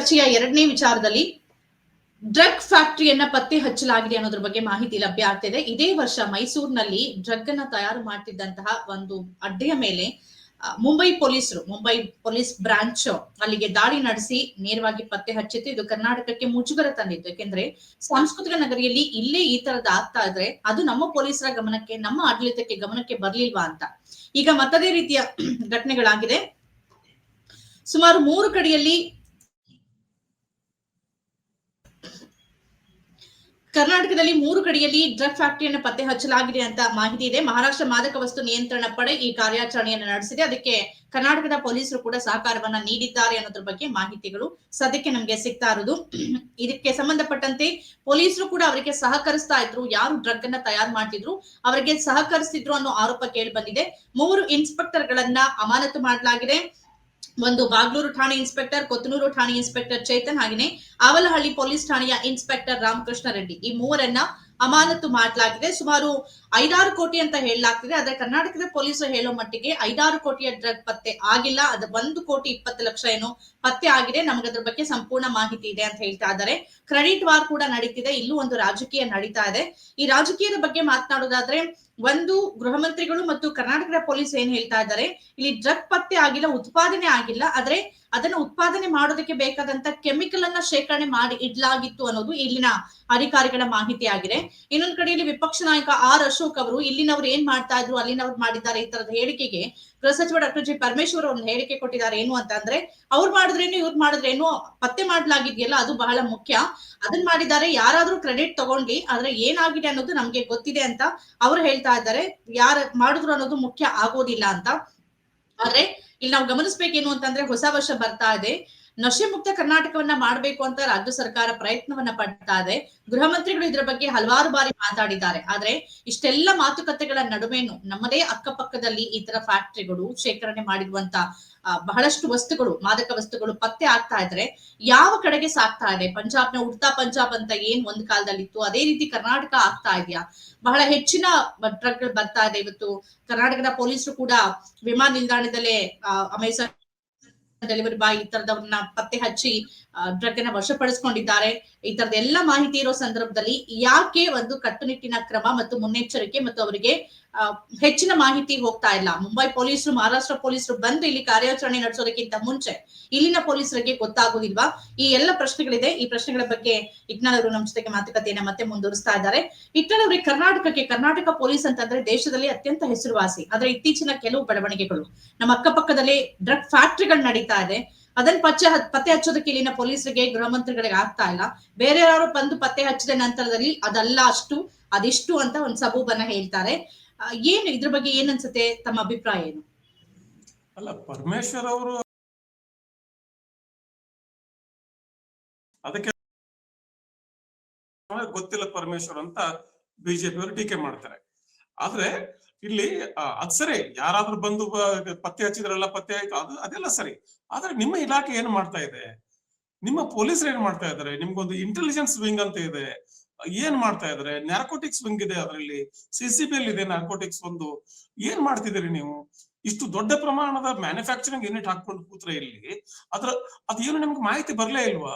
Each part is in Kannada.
ಚರ್ಚೆಯ ಎರಡನೇ ವಿಚಾರದಲ್ಲಿ ಡ್ರಗ್ ಫ್ಯಾಕ್ಟರಿಯನ್ನ ಪತ್ತೆ ಹಚ್ಚಲಾಗಿದೆ ಅನ್ನೋದ್ರ ಬಗ್ಗೆ ಮಾಹಿತಿ ಲಭ್ಯ ಆಗ್ತಿದೆ. ಇದೇ ವರ್ಷ ಮೈಸೂರಿನಲ್ಲಿ ಡ್ರಗ್ ಅನ್ನ ತಯಾರು ಮಾಡ್ತಿದ್ದಂತಹ ಒಂದು ಅಡ್ಡೆಯ ಮೇಲೆ ಮುಂಬೈ ಪೊಲೀಸ್ ಬ್ರಾಂಚ್ ಅಲ್ಲಿಗೆ ದಾಳಿ ನಡೆಸಿ ನೇರವಾಗಿ ಪತ್ತೆ ಹಚ್ಚಿತ್ತು. ಇದು ಕರ್ನಾಟಕಕ್ಕೆ ಮುಜುಗರ ತಂದಿತ್ತು. ಯಾಕೆಂದ್ರೆ ಸಾಂಸ್ಕೃತಿಕ ನಗರಿಯಲ್ಲಿ ಇಲ್ಲೇ ಈ ತರದ ಆಗ್ತಾ ಇದ್ರೆ ಅದು ನಮ್ಮ ಪೊಲೀಸರ ಗಮನಕ್ಕೆ, ನಮ್ಮ ಆಡಳಿತಕ್ಕೆ ಗಮನಕ್ಕೆ ಬರ್ಲಿಲ್ವಾ ಅಂತ. ಈಗ ಮತ್ತದೇ ರೀತಿಯ ಘಟನೆಗಳಾಗಿದೆ. ಸುಮಾರು 3 ಕಡೆಯಲ್ಲಿ ಕರ್ನಾಟಕದಲ್ಲಿ 3 ಕಡೆಯಲ್ಲಿ ಡ್ರಗ್ ಫ್ಯಾಕ್ಟರಿಯನ್ನು ಪತ್ತೆ ಹಚ್ಚಲಾಗಿದೆ ಅಂತ ಮಾಹಿತಿ ಇದೆ. ಮಹಾರಾಷ್ಟ್ರ ಮಾದಕ ವಸ್ತು ನಿಯಂತ್ರಣ ಪಡೆ ಈ ಕಾರ್ಯಾಚರಣೆಯನ್ನು ನಡೆಸಿದೆ. ಅದಕ್ಕೆ ಕರ್ನಾಟಕದ ಪೊಲೀಸರು ಕೂಡ ಸಹಕಾರವನ್ನ ನೀಡಿದ್ದಾರೆ ಅನ್ನೋದ್ರ ಬಗ್ಗೆ ಮಾಹಿತಿಗಳು ಸದ್ಯಕ್ಕೆ ನಮಗೆ ಸಿಗ್ತಾ ಇರೋದು. ಇದಕ್ಕೆ ಸಂಬಂಧಪಟ್ಟಂತೆ ಪೊಲೀಸರು ಕೂಡ ಅವರಿಗೆ ಸಹಕರಿಸ್ತಾ ಇದ್ರು. ಯಾರು ಡ್ರಗ್ ಅನ್ನ ತಯಾರು ಮಾಡ್ತಿದ್ರು ಅವರಿಗೆ ಸಹಕರಿಸ್ತಿದ್ರು ಅನ್ನೋ ಆರೋಪ ಕೇಳಿ ಬಂದಿದೆ. 3 ಇನ್ಸ್ಪೆಕ್ಟರ್ ಗಳನ್ನ ಅಮಾನತು ಮಾಡಲಾಗಿದೆ. ಒಂದು ಬಾಗ್ಲೂರು ಠಾಣೆ ಇನ್ಸ್ಪೆಕ್ಟರ್, ಕೊತ್ತನೂರು ಠಾಣೆ ಇನ್ಸ್ಪೆಕ್ಟರ್ ಚೇತನ್, ಹಾಗೆಯೇ ಆವಲಹಳ್ಳಿ ಪೊಲೀಸ್ ಠಾಣೆಯ ಇನ್ಸ್ಪೆಕ್ಟರ್ ರಾಮಕೃಷ್ಣ ರೆಡ್ಡಿ, ಈ 3ರನ್ನ ಅಮಾನತು ಮಾಡಲಾಗಿದೆ. ಸುಮಾರು 5-6 ಕೋಟಿ ಅಂತ ಹೇಳಲಾಗ್ತಿದೆ. ಆದ್ರೆ ಕರ್ನಾಟಕದ ಪೊಲೀಸರು ಹೇಳೋ ಮಟ್ಟಿಗೆ 5-6 ಕೋಟಿಯ ಡ್ರಗ್ ಪತ್ತೆ ಆಗಿಲ್ಲ. ಅದು 1,20,00,000 ಏನೋ ಪತ್ತೆ ಆಗಿದೆ. ನಮ್ಗೆ ಅದ್ರ ಬಗ್ಗೆ ಸಂಪೂರ್ಣ ಮಾಹಿತಿ ಇದೆ ಅಂತ ಹೇಳ್ತಾ ಇದ್ದಾರೆ. ಕ್ರೆಡಿಟ್ ವಾರ್ ಕೂಡ ನಡೀತಿದೆ. ಇಲ್ಲೂ ಒಂದು ರಾಜಕೀಯ ನಡೀತಾ ಇದೆ. ಈ ರಾಜಕೀಯದ ಬಗ್ಗೆ ಮಾತನಾಡೋದಾದ್ರೆ, ಒಂದು ಗೃಹ ಮಂತ್ರಿಗಳು ಮತ್ತು ಕರ್ನಾಟಕದ ಪೊಲೀಸ್ ಏನ್ ಹೇಳ್ತಾ ಇದ್ದಾರೆ, ಇಲ್ಲಿ ಡ್ರಗ್ ಪತ್ತೆ ಆಗಿಲ್ಲ, ಉತ್ಪಾದನೆ ಆಗಿಲ್ಲ, ಆದ್ರೆ ಅದನ್ನ ಉತ್ಪಾದನೆ ಮಾಡೋದಕ್ಕೆ ಬೇಕಾದಂತ ಕೆಮಿಕಲ್ ಅನ್ನ ಶೇಖರಣೆ ಮಾಡಿ ಇಡ್ಲಾಗಿತ್ತು ಅನ್ನೋದು ಇಲ್ಲಿನ ಅಧಿಕಾರಿಗಳ ಮಾಹಿತಿ ಆಗಿದೆ. ಇನ್ನೊಂದ್ ಕಡೆಯಲ್ಲಿ ವಿಪಕ್ಷ ನಾಯಕ ಆರ್ ಅಶೋಕ್ ಅವರು ಇಲ್ಲಿನವ್ರು ಏನ್ ಮಾಡ್ತಾ ಇದ್ರು, ಅಲ್ಲಿನವ್ರು ಮಾಡಿದ್ದಾರೆ ಈ ತರದ ಹೇಳಿಕೆಗೆ ಗೃಹ ಸಚಿವ ಡಾಕ್ಟರ್ ಜಿ ಪರಮೇಶ್ವರ್ ಒಂದು ಹೇಳಿಕೆ ಕೊಟ್ಟಿದ್ದಾರೆ. ಏನು ಅಂತಂದ್ರೆ, ಅವ್ರು ಮಾಡಿದ್ರೇನು ಇವ್ರು ಮಾಡಿದ್ರೇನು ಪತ್ತೆ ಮಾಡ್ಲಾಗಿದೆಯಲ್ಲ ಅದು ಬಹಳ ಮುಖ್ಯ. ಅದನ್ನ ಮಾಡಿದ್ದಾರೆ, ಯಾರಾದ್ರೂ ಕ್ರೆಡಿಟ್ ತಗೊಂಡ್ಲಿ, ಆದ್ರೆ ಏನಾಗಿದೆ ಅನ್ನೋದು ನಮ್ಗೆ ಗೊತ್ತಿದೆ ಅಂತ ಅವ್ರು ಹೇಳ್ತಾ ಇದ್ದಾರೆ. ಯಾರು ಮಾಡಿದ್ರು ಅನ್ನೋದು ಮುಖ್ಯ ಆಗೋದಿಲ್ಲ ಅಂತ. ಆದ್ರೆ ಇಲ್ಲಿ ನಾವು ಗಮನಿಸ್ಬೇಕೇನು ಅಂತಂದ್ರೆ, ಹೊಸ ವರ್ಷ ಬರ್ತಾ ಇದೆ. ನಶೆ ಮುಕ್ತ ಕರ್ನಾಟಕವನ್ನ ಮಾಡಬೇಕು ಅಂತ ರಾಜ್ಯ ಸರ್ಕಾರ ಪ್ರಯತ್ನವನ್ನ ಪಡ್ತಾ ಇದೆ. ಗೃಹ ಮಂತ್ರಿಗಳು ಇದರ ಬಗ್ಗೆ ಹಲವಾರು ಬಾರಿ ಮಾತಾಡಿದ್ದಾರೆ. ಆದ್ರೆ ಇಷ್ಟೆಲ್ಲ ಮಾತುಕತೆಗಳ ನಡುವೆನು ನಮ್ಮದೇ ಅಕ್ಕಪಕ್ಕದಲ್ಲಿ ಈ ತರ ಫ್ಯಾಕ್ಟರಿಗಳು ಶೇಖರಣೆ ಮಾಡಿರುವಂತ ಬಹಳಷ್ಟು ವಸ್ತುಗಳು, ಮಾದಕ ವಸ್ತುಗಳು ಪತ್ತೆ ಆಗ್ತಾ ಇದ್ರೆ ಯಾವ ಕಡೆಗೆ ಸಾಕ್ತಾ ಇದೆ? ಪಂಜಾಬ್ನ ಉಡ್ತಾ ಪಂಜಾಬ್ ಅಂತ ಏನ್ ಒಂದ್ ಕಾಲದಲ್ಲಿ ಇತ್ತು, ಅದೇ ರೀತಿ ಕರ್ನಾಟಕ ಆಗ್ತಾ ಇದೆಯಾ? ಬಹಳ ಹೆಚ್ಚಿನ ಡ್ರಗ್ಗಳು ಬರ್ತಾ ಇದೆ. ಇವತ್ತು ಕರ್ನಾಟಕದ ಪೊಲೀಸರು ಕೂಡ ವಿಮಾನ ನಿಲ್ದಾಣದಲ್ಲೇ ಅಮೆಜಾನ್ ಡೆಲಿವರಿ ಬಾಯ್ ಈ ತರದವ್ರನ್ನ ಪತ್ತೆ ಹಚ್ಚಿ ಡ್ರಗ್ ಅನ್ನ ವಶಪಡಿಸಿಕೊಂಡಿದ್ದಾರೆ. ಈ ತರದ ಎಲ್ಲಾ ಮಾಹಿತಿ ಇರೋ ಸಂದರ್ಭದಲ್ಲಿ ಯಾಕೆ ಒಂದು ಕಟ್ಟುನಿಟ್ಟಿನ ಕ್ರಮ ಮತ್ತು ಮುನ್ನೆಚ್ಚರಿಕೆ ಮತ್ತು ಅವರಿಗೆ ಹೆಚ್ಚಿನ ಮಾಹಿತಿ ಹೋಗ್ತಾ ಇಲ್ಲ? ಮುಂಬೈ ಪೊಲೀಸರು, ಮಹಾರಾಷ್ಟ್ರ ಪೊಲೀಸರು ಬಂದು ಇಲ್ಲಿ ಕಾರ್ಯಾಚರಣೆ ನಡೆಸೋದಕ್ಕಿಂತ ಮುಂಚೆ ಇಲ್ಲಿನ ಪೊಲೀಸರಿಗೆ ಗೊತ್ತಾಗೋದಿಲ್ವಾ? ಈ ಎಲ್ಲ ಪ್ರಶ್ನೆಗಳಿದೆ. ಈ ಪ್ರಶ್ನೆಗಳ ಬಗ್ಗೆ ಇಕ್ನಾಳ್ ಅವರು ನಮ್ಮ ಜೊತೆಗೆ ಮಾತುಕತೆಯನ್ನ ಮತ್ತೆ ಮುಂದುವರಿಸ್ತಾ ಇದ್ದಾರೆ. ಇಕ್ನಾಳ್ ಅವರಿಗೆ, ಕರ್ನಾಟಕ ಪೊಲೀಸ್ ಅಂತಂದ್ರೆ ದೇಶದಲ್ಲಿ ಅತ್ಯಂತ ಹೆಸರುವಾಸಿ. ಆದ್ರೆ ಇತ್ತೀಚಿನ ಕೆಲವು ಬೆಳವಣಿಗೆಗಳು, ನಮ್ಮ ಅಕ್ಕಪಕ್ಕದಲ್ಲಿ ಡ್ರಗ್ ಫ್ಯಾಕ್ಟರಿಗಳು ನಡೀತಾ ಇದೆ. ಅದನ್ನ ಪತ್ತೆ ಹಚ್ಚೋದಕ್ಕೆ ಇಲ್ಲಿನ ಪೊಲೀಸರಿಗೆ, ಗೃಹ ಮಂತ್ರಿಗಳಿಗೆ ಆಗ್ತಾ ಇಲ್ಲ. ಬೇರೆ ಯಾರು ಬಂದು ಪತ್ತೆ ಹಚ್ಚಿದ ನಂತರದಲ್ಲಿ ಅದಲ್ಲ ಅಷ್ಟು ಅದಿಷ್ಟು ಅಂತ ಒಂದು ಸಬೂಬನ್ನ ಹೇಳ್ತಾರೆ. ಏನು ಇದ್ರ ಬಗ್ಗೆ ಏನ್ ಅನ್ಸುತ್ತೆ? ತಮ್ಮ ಅಭಿಪ್ರಾಯ ಏನು? ಅಲ್ಲ, ಪರಮೇಶ್ವರ್ ಅವರು ಅದಕ್ಕೆ ಗೊತ್ತಿಲ್ಲ ಪರಮೇಶ್ವರ್ ಅಂತ ಬಿಜೆಪಿ ಅವರು ಟೀಕೆ ಮಾಡ್ತಾರೆ. ಆದ್ರೆ ಇಲ್ಲಿ ಅದ್ ಸರಿ, ಯಾರಾದ್ರೂ ಬಂದು ಪತ್ತೆ ಹಚ್ಚಿದ್ರಲ್ಲ, ಪತ್ತೆ ಆಯ್ತು, ಅದೆಲ್ಲ ಸರಿ. ಆದ್ರೆ ನಿಮ್ಮ ಇಲಾಖೆ ಏನ್ ಮಾಡ್ತಾ ಇದೆ? ನಿಮ್ಮ ಪೊಲೀಸರು ಏನ್ ಮಾಡ್ತಾ ಇದಾರೆ? ನಿಮ್ಗೊಂದು ಇಂಟೆಲಿಜೆನ್ಸ್ ವಿಂಗ್ ಅಂತ ಇದೆ, ಏನ್ ಮಾಡ್ತಾ ಇದಾರೆ? ನಾರ್ಕೋಟಿಕ್ಸ್ ವಿಂಗ್ ಇದೆ, ಅದರಲ್ಲಿ CCBL ಇದೆ, ನಾರ್ಕೋಟಿಕ್ಸ್ ಒಂದು. ಏನ್ ಮಾಡ್ತಿದ್ದೀರಿ ನೀವು? ಇಷ್ಟು ದೊಡ್ಡ ಪ್ರಮಾಣದ ಮ್ಯಾನುಫ್ಯಾಕ್ಚರಿಂಗ್ ಯೂನಿಟ್ ಹಾಕೊಂಡು ಕೂತ್ರೆ ಇಲ್ಲಿ ಅದೇನು ನಿಮ್ಗೆ ಮಾಹಿತಿ ಬರ್ಲೇ ಇಲ್ವಾ?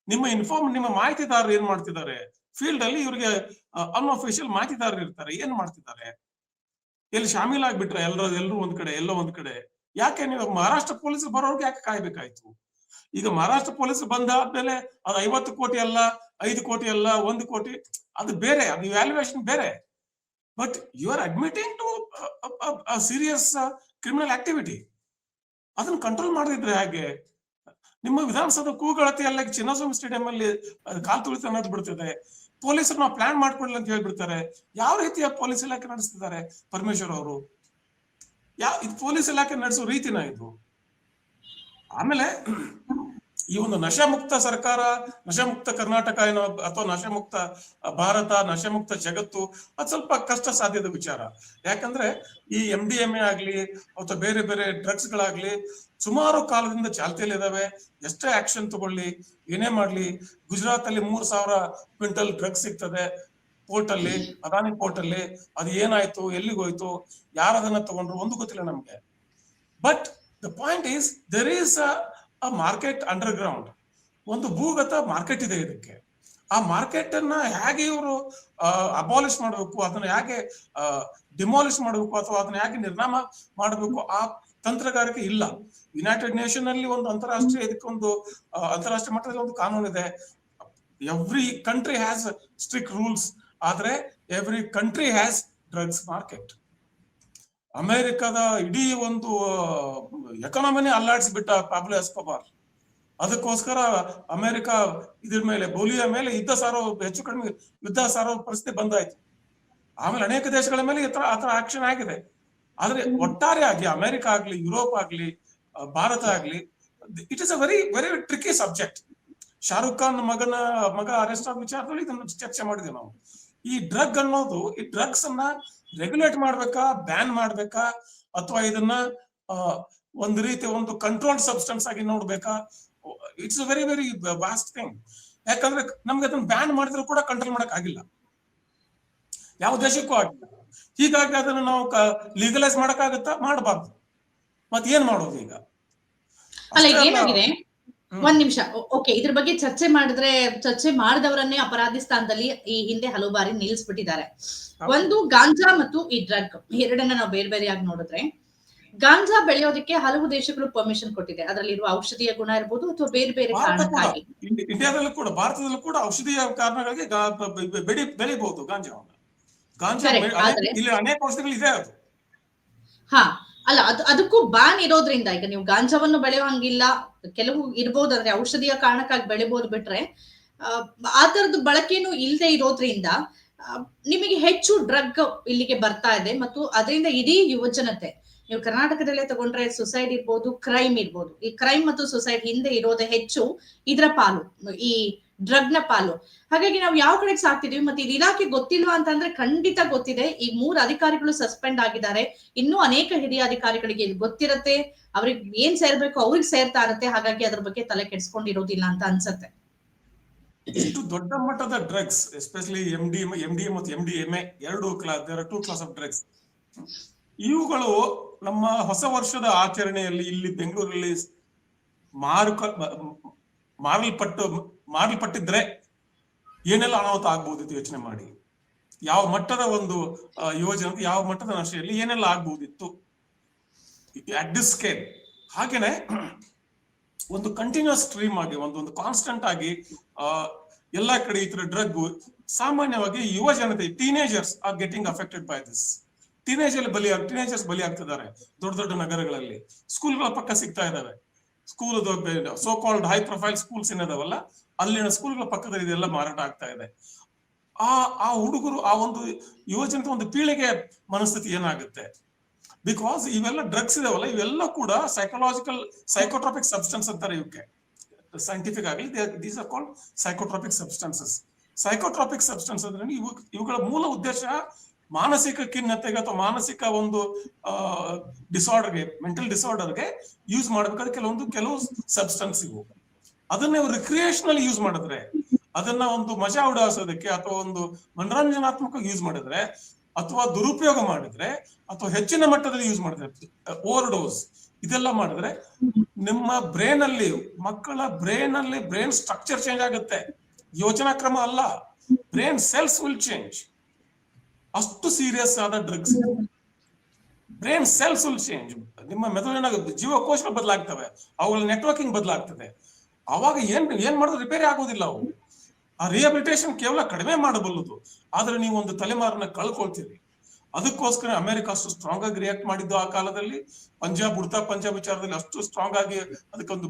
ನಿಮ್ಮ ಮಾಹಿತಿದಾರರು ಏನ್ ಮಾಡ್ತಿದ್ದಾರೆ? ಫೀಲ್ಡ್ ಅಲ್ಲಿ ಇವ್ರಿಗೆ ಅನ್ಅಫಿಷಿಯಲ್ ಮಾಹಿತಿದಾರರು ಇರ್ತಾರೆ, ಏನ್ ಮಾಡ್ತಿದ್ದಾರೆ? ಎಲ್ಲಿ ಶಾಮೀಲ್ ಆಗ್ಬಿಟ್ರೆ ಎಲ್ರು ಒಂದ್ ಕಡೆ, ಎಲ್ಲೋ ಒಂದ್ ಕಡೆ. ಯಾಕೆ ನೀವು ಮಹಾರಾಷ್ಟ್ರ ಪೊಲೀಸರು ಬರೋರ್ಗೆ ಯಾಕೆ ಕಾಯ್ಬೇಕಾಯ್ತು? ಈಗ ಮಹಾರಾಷ್ಟ್ರ ಪೊಲೀಸರು ಬಂದಾದ್ಮೇಲೆ ಅದು 50 ಕೋಟಿ ಅಲ್ಲ, 5 ಕೋಟಿ ಅಲ್ಲ, 1 ಕೋಟಿ, ಅದು ಬೇರೆ, ಅದು ವ್ಯಾಲ್ಯೂಯೇಷನ್ ಬೇರೆ. But you are admitting to serious criminal activity. ಅದನ್ನ ಕಂಟ್ರೋಲ್ ಮಾಡದಿದ್ರೆ ಹಾಗೆ? ನಿಮ್ಮ ವಿಧಾನಸೌಧ ಕೂಗಳತೆ ಎಲ್ಲ ಚಿನ್ನಸ್ವಾಮಿ ಸ್ಟೇಡಿಯಂ ಅಲ್ಲಿ ಕಾಲ್ ತುಳಿತ ಅನ್ನೋದು ಬಿಡ್ತಿದೆ. ಪೊಲೀಸರು ನಾವು ಪ್ಲಾನ್ ಮಾಡ್ಕೊಳ್ಳಿ ಅಂತ ಹೇಳ್ಬಿಡ್ತಾರೆ. ಯಾವ ರೀತಿಯ ಪೊಲೀಸ್ ಇಲಾಖೆ ನಡೆಸ್ತಿದ್ದಾರೆ ಪರಮೇಶ್ವರ್ ಅವರು? ಇದು ಪೊಲೀಸ್ ಇಲಾಖೆ ನಡೆಸೋ ರೀತಿನ ಇದು? ಆಮೇಲೆ ಈ ಒಂದು ನಶಾಮುಕ್ತ ಸರ್ಕಾರ, ನಶಾಮುಕ್ತ ಕರ್ನಾಟಕ ಏನೋ, ಅಥವಾ ನಶಾಮುಕ್ತ ಭಾರತ, ನಶಾಮುಕ್ತ ಜಗತ್ತು, ಅದು ಸ್ವಲ್ಪ ಕಷ್ಟ ಸಾಧ್ಯದ ವಿಚಾರ. ಯಾಕಂದ್ರೆ ಈ MDMA ಆಗ್ಲಿ ಅಥವಾ ಬೇರೆ ಬೇರೆ ಡ್ರಗ್ಸ್ ಗಳಾಗ್ಲಿ ಸುಮಾರು ಕಾಲದಿಂದ ಚಾಲ್ತಿಯಲ್ಲಿ ಇದಾವೆ. ಎಷ್ಟೇ ಆಕ್ಷನ್ ತಗೊಳ್ಳಿ, ಏನೇ ಮಾಡ್ಲಿ, ಗುಜರಾತ್ ಅಲ್ಲಿ 3,000 ಕ್ವಿಂಟಲ್ ಡ್ರಗ್ಸ್ ಸಿಗ್ತದೆ ಪೋರ್ಟ್ ಅಲ್ಲಿ, ಅದಾನಿ ಪೋರ್ಟ್ ಅಲ್ಲಿ. ಅದು ಏನಾಯ್ತು, ಎಲ್ಲಿಗೋಯ್ತು, ಯಾರದನ್ನ ತಗೊಂಡ್ರು ಒಂದು ಗೊತ್ತಿಲ್ಲ ನಮ್ಗೆ. But the point is, there is a market underground. ಒಂದು ಭೂಗತ ಮಾರ್ಕೆಟ್ ಇದೆ ಇದಕ್ಕೆ. ಆ ಮಾರ್ಕೆಟ್ ಅನ್ನ ಹೇಗೆ ಇವರು ಅಬಾಲಿಷ್ ಮಾಡಬೇಕು, ಅದನ್ನ ಹೇಗೆ ಡಿಮಾಲಿಷ್ ಮಾಡಬೇಕು, ಅಥವಾ ಅದನ್ನ ಹೇಗೆ ನಿರ್ನಾಮ ಮಾಡಬೇಕು, ಆ ತಂತ್ರಗಾರಿಕೆ ಇಲ್ಲ. ಯುನೈಟೆಡ್ ನೇಷನ್ ಅಲ್ಲಿ ಒಂದು ಅಂತಾರಾಷ್ಟ್ರೀಯ ಇದಕ್ಕೊಂದು ಅಂತಾರಾಷ್ಟ್ರೀಯ ಮಟ್ಟದಲ್ಲಿ ಒಂದು ಕಾನೂನು ಇದೆ. Every country has strict rules, ಆದ್ರೆ every country has drugs market. ಅಮೆರಿಕದ ಇಡೀ ಒಂದು ಎಕಾನಮಿನೇ ಅಲ್ಲಾಡಿಸ್ಬಿಟ್ಟ ಪಾಬ್ಲೋ ಎಸ್ಕೋಬಾರ್. ಅದಕ್ಕೋಸ್ಕರ ಅಮೆರಿಕ ಇದ್ರ ಮೇಲೆ, ಬೋಲಿಯಾ ಮೇಲೆ ಯುದ್ಧ ಸಾರೋ, ಹೆಚ್ಚು ಕಡಿಮೆ ಯುದ್ಧ ಸಾರೋ ಪರಿಸ್ಥಿತಿ ಬಂದಾಯ್ತು. ಆಮೇಲೆ ಅನೇಕ ದೇಶಗಳ ಮೇಲೆ ಆತರ ಆಕ್ಷನ್ ಆಗಿದೆ. ಆದ್ರೆ ಒಟ್ಟಾರೆ ಆಗಿ ಅಮೆರಿಕ ಆಗ್ಲಿ, ಯುರೋಪ್ ಆಗ್ಲಿ, ಭಾರತ ಆಗ್ಲಿ, it is a very very tricky subject. Shahrukh Khan ಮಗ ಅರೆಸ್ಟ್ ಆದ ವಿಚಾರದಲ್ಲಿ ಇದನ್ನು ಚರ್ಚೆ ಮಾಡಿದ್ವಿ ನಾವು. ಈ ಡ್ರಗ್ ಅನ್ನೋದು, ಈ ಡ್ರಗ್ಸ್ ಅನ್ನ ರೆಗ್ಯುಲೇಟ್ ಮಾಡ್ಬೇಕಾ, ಬ್ಯಾನ್ ಮಾಡ್ಬೇಕಾ, ಅಥವಾ ಇದನ್ನ ಒಂದು ರೀತಿ ಒಂದು ಕಂಟ್ರೋಲ್ಡ್ ಸಬ್ಸ್ಟೆನ್ಸ್ ಆಗಿ ನೋಡ್ಬೇಕಾ? It's a very very vast thing. ಯಾಕಂದ್ರೆ ನಮ್ಗೆ ಅದನ್ನ ಬ್ಯಾನ್ ಮಾಡಿದ್ರು ಕೂಡ ಕಂಟ್ರೋಲ್ ಮಾಡಕ್ ಆಗಿಲ್ಲ, ಯಾವ ದೇಶಕ್ಕೂ ಆಗಿಲ್ಲ. ಹೀಗಾಗಿ ಅದನ್ನ ನಾವು ಲೀಗಲೈಸ್ ಮಾಡಕ್ಕಾಗತ್ತಾ? ಮಾಡಬಾರ್ದು. ಮತ್ ಏನ್ ಮಾಡೋದು ಈಗ? ಅಲ್ಲ, ಏನಾಗಿದೆ, ಒಂದ್ ನಿಮಿಷ. ಓಕೆ, ಇದ್ರ ಬಗ್ಗೆ ಚರ್ಚೆ ಮಾಡಿದವರನ್ನೇ ಅಪರಾಧಿ ಸ್ಥಾನದಲ್ಲಿ ಈ ಹಿಂದೆ ಹಲವು ಬಾರಿ ನಿಲ್ಲಿಸ್ಬಿಟ್ಟಿದ್ದಾರೆ. ಒಂದು ಗಾಂಜಾ ಮತ್ತು ಈ ಡ್ರಗ್ ಎರಡನ್ನ ನಾವು ಬೇರೆ ಬೇರೆಯಾಗಿ ನೋಡಿದ್ರೆ, ಗಾಂಜಾ ಬೆಳೆಯೋದಕ್ಕೆ ಹಲವು ದೇಶಗಳು ಪರ್ಮಿಷನ್ ಕೊಟ್ಟಿದೆ. ಅದರಲ್ಲಿರುವ ಔಷಧೀಯ ಗುಣ ಇರ್ಬೋದು ಅಥವಾ ಬೇರೆ ಬೇರೆ ಕಾರಣಕ್ಕಾಗಿ. ಇಂಡಿಯಾದಲ್ಲೂ ಕೂಡ, ಭಾರತದಲ್ಲೂ ಕೂಡ ಔಷಧೀಯ ಕಾರಣಗಳಿಗೆ ಬೆಳಿಬಹುದು ಗಾಂಜಾವನ್ನು. ಗಾಂಜಾ ಇಲ್ಲಿ ಅನೇಕ ಔಷಧಿಗಳು ಇದೆ ಅದು. ಹಾ, ಅಲ್ಲ, ಅದಕ್ಕೂ ಬ್ಯಾನ್ ಇರೋದ್ರಿಂದ ಈಗ ನೀವು ಗಾಂಜಾವನ್ನು ಬೆಳೆಯೋ ಹಂಗಿಲ್ಲ. ಕೆಲವು ಇರ್ಬೋದು, ಅಂದ್ರೆ ಔಷಧೀಯ ಕಾರಣಕ್ಕಾಗಿ ಬೆಳಿಬಹುದು ಬಿಟ್ರೆ ಆ ತರದ್ದು ಬಳಕೆನೂ ಇಲ್ಲದೆ ಇರೋದ್ರಿಂದ ನಿಮಗೆ ಹೆಚ್ಚು ಡ್ರಗ್ ಇಲ್ಲಿಗೆ ಬರ್ತಾ ಇದೆ. ಮತ್ತು ಅದರಿಂದ ಇಡೀ ಯುವಜನತೆ, ನೀವು ಕರ್ನಾಟಕದಲ್ಲೇ ತಗೊಂಡ್ರೆ ಸುಸೈಡ್ ಇರ್ಬೋದು, ಕ್ರೈಮ್ ಇರ್ಬೋದು. ಈ ಕ್ರೈಮ್ ಮತ್ತು ಸುಸೈಡ್ ಹಿಂದೆ ಇರೋದೇ ಹೆಚ್ಚು ಇದರ ಪಾಲು, ಈ ಡ್ರಗ್ ನ ಪಾಲು. ಹಾಗಾಗಿ ನಾವು ಯಾವ ಕಡೆಗೆ ಸಾಕ್ತಿದೀವಿ. ಮತ್ತೆ ಇದು ಇಲಾಖೆ ಗೊತ್ತಿಲ್ವಾ ಅಂತಂದ್ರೆ ಖಂಡಿತ ಗೊತ್ತಿದೆ. ಈ 3 ಅಧಿಕಾರಿಗಳು ಸಸ್ಪೆಂಡ್ ಆಗಿದ್ದಾರೆ. ಇನ್ನೂ ಅನೇಕ ಹಿರಿಯ ಅಧಿಕಾರಿಗಳಿಗೆ ಇದು ಗೊತ್ತಿರತ್ತೆ. ಅವ್ರಿಗೆ ಏನ್ ಸೇರ್ಬೇಕು ಅವ್ರಿಗೆ ಸೇರ್ತಾ ಇರತ್ತೆ. ಹಾಗಾಗಿ ಅದ್ರ ಬಗ್ಗೆ ತಲೆ ಕೆಡಿಸ್ಕೊಂಡಿರೋದಿಲ್ಲ ಅಂತ ಅನ್ಸತ್ತೆ. ಇಷ್ಟು ದೊಡ್ಡ ಮಟ್ಟದ ಡ್ರಗ್ಸ್, ಎಸ್ಪೆಷಲಿ MDMA ಮತ್ತು MDMA two class of drugs, ಇವುಗಳು ನಮ್ಮ ಹೊಸ ವರ್ಷದ ಆಚರಣೆಯಲ್ಲಿ ಇಲ್ಲಿ ಬೆಂಗಳೂರಲ್ಲಿ ಮಾರಲ್ಪಟ್ಟಿದ್ರೆ ಏನೆಲ್ಲ ಅನಾಹುತ ಆಗ್ಬಹುದಿತ್ತು ಯೋಚನೆ ಮಾಡಿ. ಯಾವ ಮಟ್ಟದ ಒಂದು ಯೋಜನೆ, ಯಾವ ಮಟ್ಟದ ನಶೆಯಲ್ಲಿ ಏನೆಲ್ಲ ಆಗ್ಬಹುದಿತ್ತು ಅಟ್ ದಿಸ್ ಸ್ಕೇಲ್. ಹಾಗೇನೆ ಒಂದು ಕಂಟಿನ್ಯೂಸ್ ಸ್ಟ್ರೀಮ್ ಆಗಿ, ಒಂದು ಕಾನ್ಸ್ಟೆಂಟ್ ಆಗಿ ಎಲ್ಲಾ ಕಡೆ ಈ ತರ ಡ್ರಗ್ ಸಾಮಾನ್ಯವಾಗಿ ಯುವ ಜನತೆ, teenagers are getting affected by this. Teenagers ಬಲಿ ಆಗ್ತಿದ್ದಾರೆ ದೊಡ್ಡ ದೊಡ್ಡ ನಗರಗಳಲ್ಲಿ. ಸ್ಕೂಲ್ಗಳ ಪಕ್ಕ ಸಿಗ್ತಾ ಇದಾವೆ. School so called high profile schools ಏನಿದಾವಲ್ಲ, ಅಲ್ಲಿನ ಸ್ಕೂಲ್ಗಳ ಪಕ್ಕದಲ್ಲಿ ಇದೆಲ್ಲ ಮಾರಾಟ ಆಗ್ತಾ ಇದೆ. ಆ ಹುಡುಗರು, ಆ ಒಂದು ಯುವಜನತೆ, ಒಂದು ಪೀಳಿಗೆ ಮನಸ್ಥಿತಿ ಏನಾಗುತ್ತೆ? ಬಿಕಾಸ್ ಇವೆಲ್ಲ ಡ್ರಗ್ಸ್ ಇದಾವಲ್ಲ, ಇವೆಲ್ಲ ಕೂಡ ಸೈಕೋಟ್ರಾಪಿಕ್ ಸಬ್ಸ್ಟೆನ್ಸ್ ಅಂತಾರೆ ಇವಕ್ಕೆ. ಸೈಂಟಿಫಿಕ್ ಆಗಿ these are called psychotropic substances. Psychotropic substance ಅಂದ್ರೆ ಇವುಗಳ ಮೂಲ ಉದ್ದೇಶ ಮಾನಸಿಕ ಖಿನ್ನತೆಗೆ ಅಥವಾ ಮಾನಸಿಕ ಒಂದು ಡಿಸಾರ್ಡರ್ಗೆ, ಮೆಂಟಲ್ ಡಿಸಾರ್ಡರ್ಗೆ ಯೂಸ್ ಮಾಡಬೇಕಾದ್ರೆ ಕೆಲವು ಸಬ್ಸ್ಟೆನ್ಸ್ ಇವು. ಅದನ್ನ ಇವರು ರಿಕ್ರಿಯೇಷನಲ್ ಯೂಸ್ ಮಾಡಿದ್ರೆ, ಅದನ್ನ ಒಂದು ಮಜಾ ಉಡಾಯಿಸೋದಕ್ಕೆ ಅಥವಾ ಒಂದು ಮನರಂಜನಾತ್ಮಕ ಯೂಸ್ ಮಾಡಿದ್ರೆ, ಅಥವಾ ದುರುಪಯೋಗ ಮಾಡಿದ್ರೆ, ಅಥವಾ ಹೆಚ್ಚಿನ ಮಟ್ಟದಲ್ಲಿ ಯೂಸ್ ಮಾಡಿದ್ರೆ, ಓವರ್ ಡೋಸ್ ಇದೆಲ್ಲ ಮಾಡಿದ್ರೆ ನಿಮ್ಮ ಮಕ್ಕಳ ಬ್ರೈನ್ ಸ್ಟ್ರಕ್ಚರ್ ಚೇಂಜ್ ಆಗುತ್ತೆ. ಯೋಚನಾ ಕ್ರಮ ಅಲ್ಲ, ಬ್ರೈನ್ ಸೆಲ್ಸ್ ವಿಲ್ ಚೇಂಜ್. ಅಷ್ಟು ಸೀರಿಯಸ್ ಆದ drugs. Brain cells will change. ನಿಮ್ಮ ಮೆದುಳಿನ ಜೀವಕೋಶಗಳು ಬದಲಾಗ್ತವೆ, ಅವುಗಳ ನೆಟ್ವರ್ಕಿಂಗ್ ಬದಲಾಗ್ತದೆ. ಅವಾಗ ಏನ್ ಮಾಡಿದ್ರೆ ರಿಪೇರಿ ಆಗೋದಿಲ್ಲ ಅವು. ಆ ರಿಹಬಿಲಿಟೇಷನ್ ಕೇವಲ ಕಡಿಮೆ ಮಾಡಬಲ್ಲದು, ಆದ್ರೆ ನೀವು ಒಂದು ತಲೆಮಾರನ್ನ ಕಳ್ಕೊಳ್ತೀರಿ. ಅದಕ್ಕೋಸ್ಕರ ಅಮೆರಿಕ ಅಷ್ಟು ಸ್ಟ್ರಾಂಗ್ ಆಗಿ ರಿಯಾಕ್ಟ್ ಮಾಡಿದ್ದು ಆ ಕಾಲದಲ್ಲಿ. ಉಡ್ತಾ ಪಂಜಾಬ್ ವಿಚಾರದಲ್ಲಿ ಅಷ್ಟು ಸ್ಟ್ರಾಂಗ್ ಆಗಿ ಅದಕ್ಕೊಂದು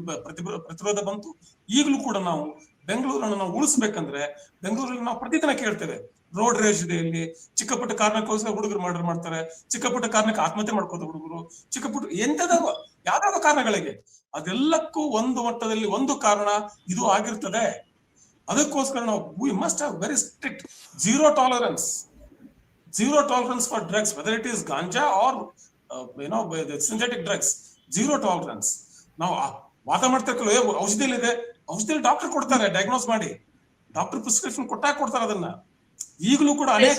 ಪ್ರತಿರೋಧ ಬಂತು. ಈಗಲೂ ಕೂಡ ನಾವು ಬೆಂಗಳೂರನ್ನು ನಾವು ಉಳಿಸ್ಬೇಕಂದ್ರೆ, ಬೆಂಗಳೂರಲ್ಲಿ ನಾವು ಪ್ರತಿದಿನ ಕೇಳ್ತೇವೆ ರೋಡ್ ರೇಜ್ ಇದೆ. ಇಲ್ಲಿ ಚಿಕ್ಕ ಪುಟ್ಟ ಕಾರಣಕ್ಕೋಸ್ಕರ ಹುಡುಗರು ಮರ್ಡರ್ ಮಾಡ್ತಾರೆ, ಚಿಕ್ಕ ಪುಟ್ಟ ಕಾರಣಕ್ಕೆ ಆತ್ಮಹತ್ಯೆ ಮಾಡ್ಕೋತಾರೆ ಹುಡುಗರು, ಚಿಕ್ಕ ಪುಟ್ಟ ಯಾವ್ದಾವ ಕಾರಣಗಳಿಗೆ. ಅದೆಲ್ಲಕ್ಕೂ ಒಂದು ಮಟ್ಟದಲ್ಲಿ ಒಂದು ಕಾರಣ ಇದು ಆಗಿರ್ತದೆ. ಅದಕ್ಕೋಸ್ಕರ ನಾವು we must have very strict zero tolerance for drugs, whether it is ganja or the synthetic drugs. Zero tolerance. ನಾವು ವಾದ ಮಾಡ್ತಿರ್ಕಲ್ಲ, ಔಷಧಿಯಲ್ಲಿ ಡಾಕ್ಟರ್ ಕೊಡ್ತಾರೆ, ಡಯಾಗ್ನೋಸ್ ಮಾಡಿ ಡಾಕ್ಟರ್ ಪ್ರಿಸ್ಕ್ರಿಪ್ಷನ್ ಕೊಡ್ತಾರೆ. ಅದನ್ನ ಈಗಲೂ ಕೂಡ ಅನೇಕ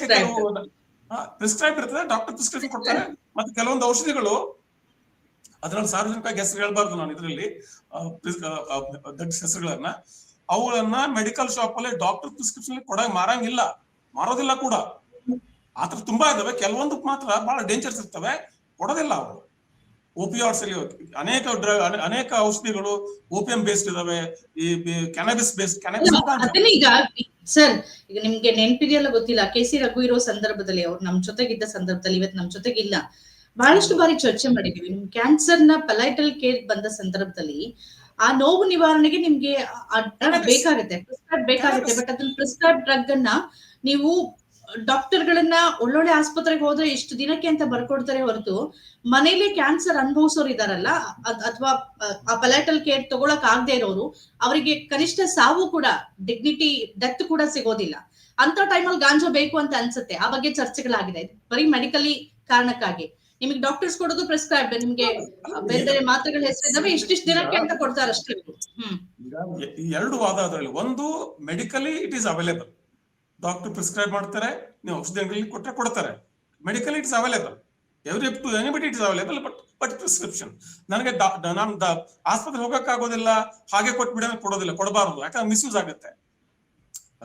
ಪ್ರಿಸ್ಕ್ರೈಬ್ ಇರ್ತದೆ, ಡಾಕ್ಟರ್ ಪ್ರಿಸ್ಕ್ರಿಪ್ಷನ್ ಕೊಡ್ತಾರೆ. ಮತ್ತೆ ಕೆಲವೊಂದು ಔಷಧಿಗಳು ಅದ್ರಲ್ಲಿ ಸಾರ್ವಜನಿಕವಾಗಿ ಹೆಸರು ಹೇಳ್ಬಾರ್ದು ನಾನು ಇದರಲ್ಲಿ ದೊಡ್ಡ ಹೆಸರುಗಳನ್ನ. ಅವುಗಳನ್ನ ಮೆಡಿಕಲ್ ಶಾಪ್ ಅಲ್ಲಿ ಡಾಕ್ಟರ್ ಪ್ರಿಸ್ಕ್ರಿಪ್ಷನ್ ಮಾರಂಗಿಲ್ಲ, ಮಾರೋದಿಲ್ಲ ಕೂಡ. ಆತರ ತುಂಬಾ ಇದಾವೆ. ಕೆಲವೊಂದು ಮಾತ್ರ ಬಹಳ ಡೇಂಜರ್ಸ್ ಇರ್ತವೆ, ಕೊಡೋದಿಲ್ಲ ಅವರು. ಓಪಿಯಾಯ್ಡ್ಸ್ ಅಲ್ಲಿ ಅನೇಕ ಔಷಧಿಗಳು ಓಪಿಯಂ ಬೇಸ್ಡ್ ಇದಾವೆ, ಈ ಕ್ಯಾನಬಿಸ್ ಬೇಸ್ಡ್ ಈಗ ಸರ್, ಈಗ ನಿಮ್ಗೆ ನೆನಪಿದೆಯಲ್ಲ ಗೊತ್ತಿಲ್ಲ, ಕೆ ಸಿ ರಘು ಇರೋ ಸಂದರ್ಭದಲ್ಲಿ, ಅವ್ರು ನಮ್ ಜೊತೆಗಿದ್ದ ಸಂದರ್ಭದಲ್ಲಿ, ಇವತ್ತು ನಮ್ ಜೊತೆಗಿಲ್ಲ, ಬಹಳಷ್ಟು ಬಾರಿ ಚರ್ಚೆ ಮಾಡಿದೀವಿ. ನಿಮ್ ಕ್ಯಾನ್ಸರ್ ನ ಪಲೈಟಲ್ ಕೇರ್ ಬಂದ ಸಂದರ್ಭದಲ್ಲಿ ಆ ನೋವು ನಿವಾರಣೆಗೆ ನಿಮ್ಗೆ ಆ ಡ್ರಗ್ ಬೇಕಾಗುತ್ತೆ, ಪ್ರಿಸ್ಕ್ರೈಬ್ ಬೇಕಾಗುತ್ತೆ. ಬಟ್ ಅದನ್ನ ಪ್ರಿಸ್ಕ್ರೈಬ್ ಡ್ರಗ್ ಅನ್ನ ನೀವು ಡಾಕ್ಟರ್ ಗಳನ್ನ ಒಳ್ಳೊಳ್ಳೆ ಆಸ್ಪತ್ರೆಗೆ ಹೋದ್ರೆ ಇಷ್ಟು ದಿನಕ್ಕೆ ಅಂತ ಬರ್ಕೊಡ್ತಾರೆ ಹೊರತು, ಮನೇಲಿ ಕ್ಯಾನ್ಸರ್ ಅನುಭವಿಸೋರು ಇದಾರಲ್ಲ, ಅಥವಾ ಆ ಪಲೈಟಲ್ ಕೇರ್ ತಗೊಳಕ್ ಆಗದೆ ಇರೋರು, ಅವರಿಗೆ ಕನಿಷ್ಠ ಸಾವು ಕೂಡ, ಡಿಗ್ನಿಟಿ ಡೆತ್ ಕೂಡ ಸಿಗೋದಿಲ್ಲ. ಅಂತ ಟೈಮಲ್ಲಿ ಗಾಂಜಾ ಬೇಕು ಅಂತ ಅನ್ಸುತ್ತೆ. ಆ ಬಗ್ಗೆ ಚರ್ಚೆಗಳಾಗಿದೆ. ಬರೀ ಮೆಡಿಕಲಿ ಕಾರಣಕ್ಕಾಗಿ ನಿಮಗೆ ಡಾಕ್ಟರ್ಸ್ ಕೊಡೋದು ಪ್ರಿಸ್ಕ್ರೈಬ್, ನಿಮ್ಗೆ ಬೇರೆ ಬೇರೆ ಮಾತ್ರೆಗಳ ಹೆಸರು ಇದಾವೆ, ಇಷ್ಟಿಷ್ಟು ದಿನಕ್ಕೆ ಅಂತ ಕೊಡ್ತಾರೆ ಅಷ್ಟೇ. ಎರಡು ವಾದ ಅದರಲ್ಲಿ. ಒಂದು, medically it is available, doctor prescribe ಮಾಡ್ತಾರೆ, ನೀವು ಔಷಧಿ ಅಂಗಡಿಯಲ್ಲಿ ಕೊಟ್ಟರೆ ಕೊಡ್ತಾರೆ. Medically it's available, anybody it is available, but prescription. ನನಗೆ ನಾನು ಆಸ್ಪತ್ರೆ ಹೋಗಕ್ಕಾಗೋದಿಲ್ಲ, ಹಾಗೆ ಕೊಟ್ಬಿಡ ಕೊಡೋದಿಲ್ಲ, ಕೊಡಬಾರದು, ಯಾಕಂದ್ರೆ ಮಿಸ್ಯೂಸ್ ಆಗುತ್ತೆ.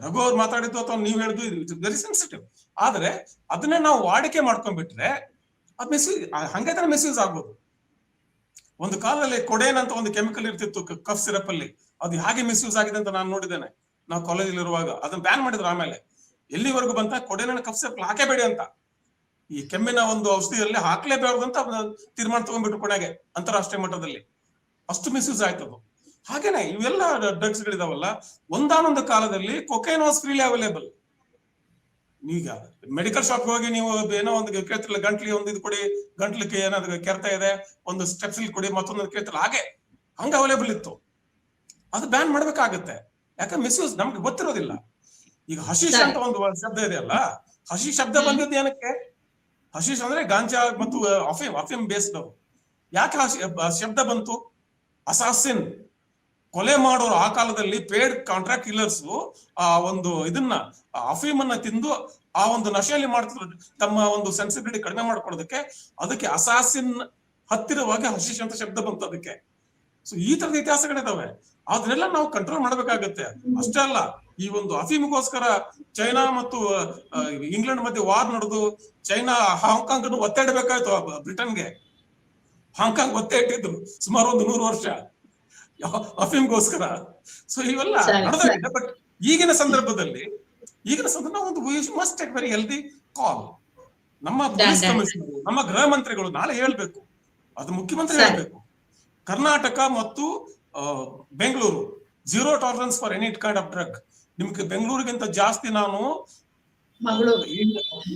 ರಘು ಅವ್ರು ಮಾತಾಡಿದ್ದು ಅಥವಾ ನೀವು ಹೇಳಿದ್ದು ಇಟ್ಸ್ ವೆರಿ ಸೆನ್ಸಿಟಿವ್. ಆದ್ರೆ ಅದನ್ನೇ ನಾವು ವಾಡಿಕೆ ಮಾಡ್ಕೊಂಡ್ಬಿಟ್ರೆ ಅದು ಮಿಸ್ಯೂಸ್, ಹಂಗೆ ತಾನೇ ಮಿಸ್ಯೂಸ್ ಆಗ್ಬೋದು. ಒಂದು ಕಾಲದಲ್ಲಿ ಕೊಡೇನ್ ಅಂತ ಒಂದು ಕೆಮಿಕಲ್ ಇರ್ತಿತ್ತು ಕಫ್ ಸಿರಪ್ ಅಲ್ಲಿ, ಅದು ಹಾಗೆ ಮಿಸ್ಯೂಸ್ ಆಗಿದೆ ಅಂತ ನಾನು ನೋಡಿದ್ದೇನೆ. ನಾವು ಕಾಲೇಜಲ್ಲಿ ಇರುವಾಗ ಅದನ್ನ ಬ್ಯಾನ್ ಮಾಡಿದ್ರು. ಆಮೇಲೆ ಎಲ್ಲಿವರೆಗೂ ಬಂತ ಕೊಡೇನ ಕಫ್ ಸಿರಪ್ ಹಾಕೇಬೇಡಿ ಅಂತ, ಈ ಕೆಮ್ಮಿನ ಒಂದು ಔಷಧಿಯಲ್ಲಿ ಹಾಕ್ಲೇಬಾರ್ದು ಅಂತ ತೀರ್ಮಾನ ತಗೊಂಡ್ಬಿಟ್ರು ಕೊನೆಗೆ ಅಂತಾರಾಷ್ಟ್ರೀಯ ಮಟ್ಟದಲ್ಲಿ. ಅಷ್ಟು ಮಿಸ್ಯೂಸ್ ಆಯ್ತದು. ಹಾಗೇನೆ ಇವೆಲ್ಲ ಡ್ರಗ್ಸ್ ಗಳಿದಾವಲ್ಲ, ಒಂದಾನೊಂದು ಕಾಲದಲ್ಲಿ ಕೊಕೈನ್ ವಾಸ್ ಫ್ರೀಲಿ ಅವೈಲೇಬಲ್. ಈಗ ಮೆಡಿಕಲ್ ಶಾಪ್ ಹೋಗಿ ನೀವು ಏನೋ ಒಂದು ಕೇಳ್ತಿರಲ್ಲ, ಗಂಟ್ಲಿಗೆ ಒಂದು ಇದು ಕೊಡಿ, ಗಂಟ್ಲಿಗೆ ಏನಾದ್ರು ಕೆರ್ತಾ ಇದೆ, ಒಂದು ಸ್ಟೆಪ್ಸಿಲ್ ಕೊಡಿ, ಮತ್ತೊಂದು ಕೇಳ್ತಿರಲ್ಲ, ಹಾಗೆ ಹಂಗ ಅವೈಲೇಬಲ್ ಇತ್ತು. ಅದು ಬ್ಯಾನ್ ಮಾಡ್ಬೇಕಾಗತ್ತೆ, ಯಾಕಂದ್ರೆ ಮಿಸ್ಯೂಸ್ ನಮ್ಗೆ ಗೊತ್ತಿರೋದಿಲ್ಲ. ಈಗ ಹಶೀಶ್ ಅಂತ ಒಂದು ಶಬ್ದ ಇದೆಯಲ್ಲ, ಹಶೀಶ್ ಶಬ್ದ ಬಂದಿದ್ದು ಏನಕ್ಕೆ? ಹಶೀಶ್ ಅಂದ್ರೆ ಗಾಂಜಾ ಮತ್ತು ಅಫೀಮ್ ಬೇಸ್ಡ್. ಯಾಕೆ ಶಬ್ದ ಬಂತು? ಅಸಾಸಿನ್, ಕೊಲೆ ಮಾಡೋರು ಆ ಕಾಲದಲ್ಲಿ ಪೇಡ್ ಕಾಂಟ್ರಾಕ್ಟ್ ಕಿಲ್ಲರ್ಸ್ ಆ ಒಂದು ಇದನ್ನ ಅಫೀಮ್ ಅನ್ನ ತಿಂದು ಆ ಒಂದು ನಶೆಯಲ್ಲಿ ಮಾಡ್ತಿದ್ರು, ತಮ್ಮ ಒಂದು ಸೆನ್ಸಿಬಿಲಿಟಿ ಕಡಿಮೆ ಮಾಡ್ಕೊಳ್ಳೋದಕ್ಕೆ. ಅದಕ್ಕೆ ಅಸಾಸಿನ್ ಹತ್ತಿರವಾಗಿ ಹಶೀಶ್ ಅಂತ ಶಬ್ದ ಬಂತು ಅದಕ್ಕೆ. ಸೊ ಈ ತರದ ಇತಿಹಾಸಗಳಿದಾವೆ, ಅದನ್ನೆಲ್ಲ ನಾವು ಕಂಟ್ರೋಲ್ ಮಾಡ್ಬೇಕಾಗತ್ತೆ. ಅಷ್ಟೇ ಅಲ್ಲ, ಈ ಒಂದು ಅಫೀಮಿಗೋಸ್ಕರ ಚೈನಾ ಮತ್ತು ಇಂಗ್ಲೆಂಡ್ ಮಧ್ಯೆ ವಾರ್ ನಡೆದು ಚೈನಾ ಹಾಂಗ್ಕಾಂಗ್ ಅನ್ನು ಒತ್ತೆ ಇಡಬೇಕಾಯ್ತು, ಬ್ರಿಟನ್ಗೆ. ಹಾಂಗ್ಕಾಂಗ್ ಒತ್ತೆ ಇಟ್ಟಿದ್ರು ಸುಮಾರು ಒಂದು 100 ವರ್ಷ ಅಫೀಮ್ಗೋಸ್ಕರ. ಸೊ ಇವೆಲ್ಲ ನಡೆದಿದೆ. ಬಟ್ ಈಗಿನ ಸಂದರ್ಭದಲ್ಲಿ ಒಂದು ಮಸ್ಟ್ ಟೇಕ್ ವೆರಿ ಹೆಲ್ದಿ ಕಾಲ್. ನಮ್ಮ ಪೊಲೀಸ್ ಕಮಿಷನರ್, ನಮ್ಮ ಗೃಹ ಮಂತ್ರಿಗಳು ನಾಳೆ ಹೇಳ್ಬೇಕು, ಅದು ಮುಖ್ಯಮಂತ್ರಿ ಹೇಳ್ಬೇಕು, ಕರ್ನಾಟಕ ಮತ್ತು Bengaluru zero tolerance for any kind of drug. ನಿಮ್ಗೆ ಬೆಂಗಳೂರಿಗಿಂತ ಜಾಸ್ತಿ ನಾನು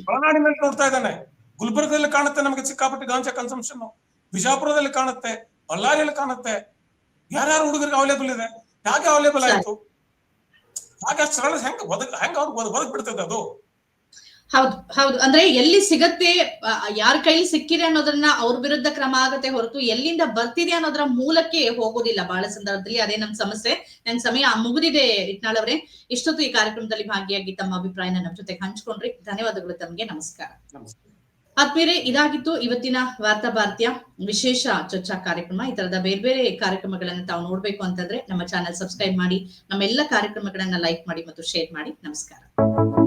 ಒಳನಾಡಿನಲ್ಲಿ ನೋಡ್ತಾ ಇದ್ದಾನೆ. ಗುಲ್ಬರ್ಗದಲ್ಲಿ ಕಾಣುತ್ತೆ ನಮಗೆ ಸಿಕ್ಕಾಪಟ್ಟೆ ಗಾಂಜಾ ಕನ್ಸಂಪ್ಷನ್, ಬಿಜಾಪುರದಲ್ಲಿ ಕಾಣುತ್ತೆ, ಬಳ್ಳಾರಿಯಲ್ಲಿ ಕಾಣುತ್ತೆ. ಯಾರ್ಯಾರು ಹುಡುಗರಿಗೆ ಅವೈಲೇಬಲ್ ಇದೆ, ಯಾಕೆ ಅವೈಲೇಬಲ್ ಆಯ್ತು? ಹಾಗೆ ಸರಳ ಹೆಂಗ ಬದುಕ್ ಬಿಡ್ತದೆ ಅದು. ಹೌದು ಹೌದು, ಅಂದ್ರೆ ಎಲ್ಲಿ ಸಿಗತ್ತೆ, ಯಾರ ಕೈಲಿ ಸಿಕ್ಕಿದೆ ಅನ್ನೋದನ್ನ ಅವ್ರ ವಿರುದ್ಧ ಕ್ರಮ ಆಗತ್ತೆ ಹೊರತು ಎಲ್ಲಿಂದ ಬರ್ತಿದೆ ಅನ್ನೋದ್ರ ಮೂಲಕ್ಕೆ ಹೋಗೋದಿಲ್ಲ ಬಹಳ ಸಂದರ್ಭದಲ್ಲಿ. ಅದೇ ನಮ್ ಸಮಸ್ಯೆ. ನನ್ ಸಮಯ ಮುಗಿದಿದೆ. ಇಟ್ನಾಳ್ ಅವರೇ, ಇಷ್ಟೊತ್ತು ಈ ಕಾರ್ಯಕ್ರಮದಲ್ಲಿ ಭಾಗಿಯಾಗಿ ತಮ್ಮ ಅಭಿಪ್ರಾಯನ ನಮ್ಮ ಜೊತೆ ಹಂಚ್ಕೊಂಡ್ರಿ. ಧನ್ಯವಾದಗಳು ತಮ್ಗೆ. ನಮಸ್ಕಾರ. ಆದ್ಮೇಲೆ ಇದಾಗಿತ್ತು ಇವತ್ತಿನ ವಾರ್ತಾ ಭಾರತೀಯ ವಿಶೇಷ ಚರ್ಚಾ ಕಾರ್ಯಕ್ರಮ. ಈ ತರದ ಬೇರೆ ಬೇರೆ ಕಾರ್ಯಕ್ರಮಗಳನ್ನ ತಾವು ನೋಡ್ಬೇಕು ಅಂತಂದ್ರೆ ನಮ್ಮ ಚಾನೆಲ್ ಸಬ್ಸ್ಕ್ರೈಬ್ ಮಾಡಿ, ನಮ್ಮೆಲ್ಲ ಕಾರ್ಯಕ್ರಮಗಳನ್ನ ಲೈಕ್ ಮಾಡಿ ಮತ್ತು ಶೇರ್ ಮಾಡಿ. ನಮಸ್ಕಾರ.